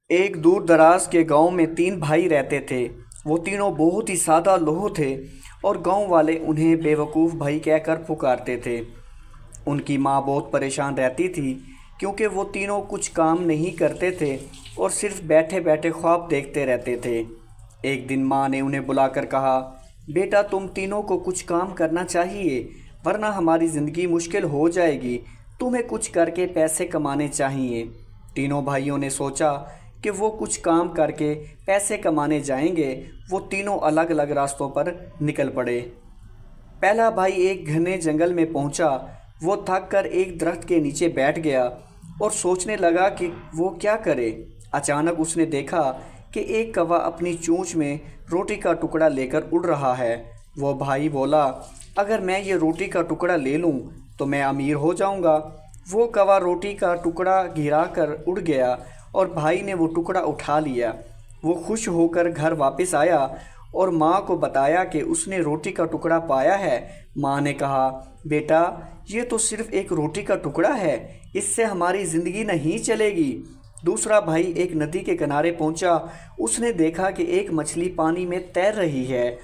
एक दूर दराज के गांव में तीन भाई रहते थे। वो तीनों बहुत ही सादा लोग थे और गांव वाले उन्हें बेवकूफ़ भाई कहकर पुकारते थे। उनकी माँ बहुत परेशान रहती थी क्योंकि वो तीनों कुछ काम नहीं करते थे और सिर्फ बैठे बैठे ख्वाब देखते रहते थे। एक दिन माँ ने उन्हें बुलाकर कहा, बेटा तुम तीनों को कुछ काम करना चाहिए वरना हमारी ज़िंदगी मुश्किल हो जाएगी। तुम्हें कुछ करके पैसे कमाने चाहिए। तीनों भाइयों ने सोचा कि वो कुछ काम करके पैसे कमाने जाएंगे। वो तीनों अलग अलग रास्तों पर निकल पड़े। पहला भाई एक घने जंगल में पहुंचा। वो थक कर एक दरख्त के नीचे बैठ गया और सोचने लगा कि वो क्या करे। अचानक उसने देखा कि एक कौवा अपनी चोंच में रोटी का टुकड़ा लेकर उड़ रहा है। वो भाई बोला, अगर मैं ये रोटी का टुकड़ा ले लूं तो मैं अमीर हो जाऊंगा। वो कौवा रोटी का टुकड़ा गिरा कर उड़ गया और भाई ने वो टुकड़ा उठा लिया। वो खुश होकर घर वापस आया और माँ को बताया कि उसने रोटी का टुकड़ा पाया है। माँ ने कहा, बेटा ये तो सिर्फ एक रोटी का टुकड़ा है, इससे हमारी ज़िंदगी नहीं चलेगी। दूसरा भाई एक नदी के किनारे पहुंचा। उसने देखा कि एक मछली पानी में तैर रही है।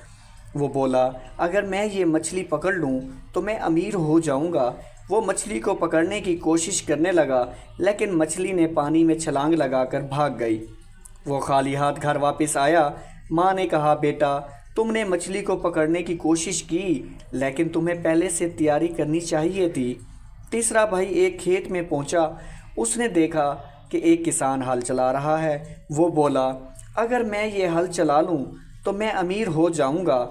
वो बोला, अगर मैं ये मछली पकड़ लूँ तो मैं अमीर हो जाऊँगा। वो मछली को पकड़ने की कोशिश करने लगा लेकिन मछली ने पानी में छलांग लगाकर भाग गई। वो खाली हाथ घर वापस आया। माँ ने कहा, बेटा तुमने मछली को पकड़ने की कोशिश की लेकिन तुम्हें पहले से तैयारी करनी चाहिए थी। तीसरा भाई एक खेत में पहुंचा। उसने देखा कि एक किसान हल चला रहा है। वो बोला, अगर मैं ये हल चला लूँ तो मैं अमीर हो जाऊँगा।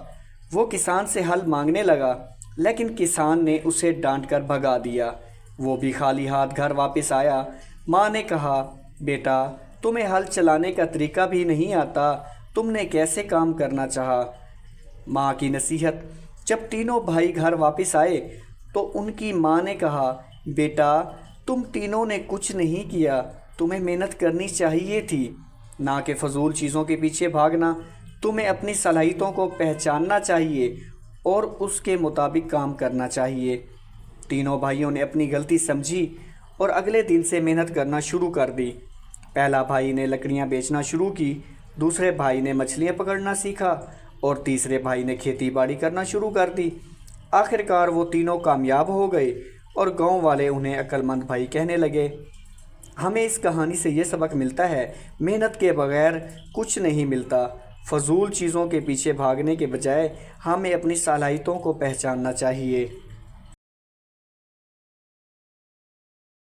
वो किसान से हल मांगने लगा लेकिन किसान ने उसे डांट कर भगा दिया। वो भी खाली हाथ घर वापस आया। माँ ने कहा, बेटा तुम्हें हल चलाने का तरीका भी नहीं आता, तुमने कैसे काम करना चाहा। माँ की नसीहत। जब तीनों भाई घर वापस आए तो उनकी माँ ने कहा, बेटा तुम तीनों ने कुछ नहीं किया, तुम्हें मेहनत करनी चाहिए थी, ना कि फजूल चीज़ों के पीछे भागना। तुम्हें अपनी सलाहियतों को पहचानना चाहिए और उसके मुताबिक काम करना चाहिए। तीनों भाइयों ने अपनी गलती समझी और अगले दिन से मेहनत करना शुरू कर दी। पहला भाई ने लकड़ियाँ बेचना शुरू की, दूसरे भाई ने मछलियाँ पकड़ना सीखा और तीसरे भाई ने खेती बाड़ी करना शुरू कर दी। आखिरकार वो तीनों कामयाब हो गए और गांव वाले उन्हें अक्लमंद भाई कहने लगे। हमें इस कहानी से ये सबक मिलता है, मेहनत के बगैर कुछ नहीं मिलता। फजूल चीज़ों के पीछे भागने के बजाय हमें अपनी सलाहियतों को पहचानना चाहिए।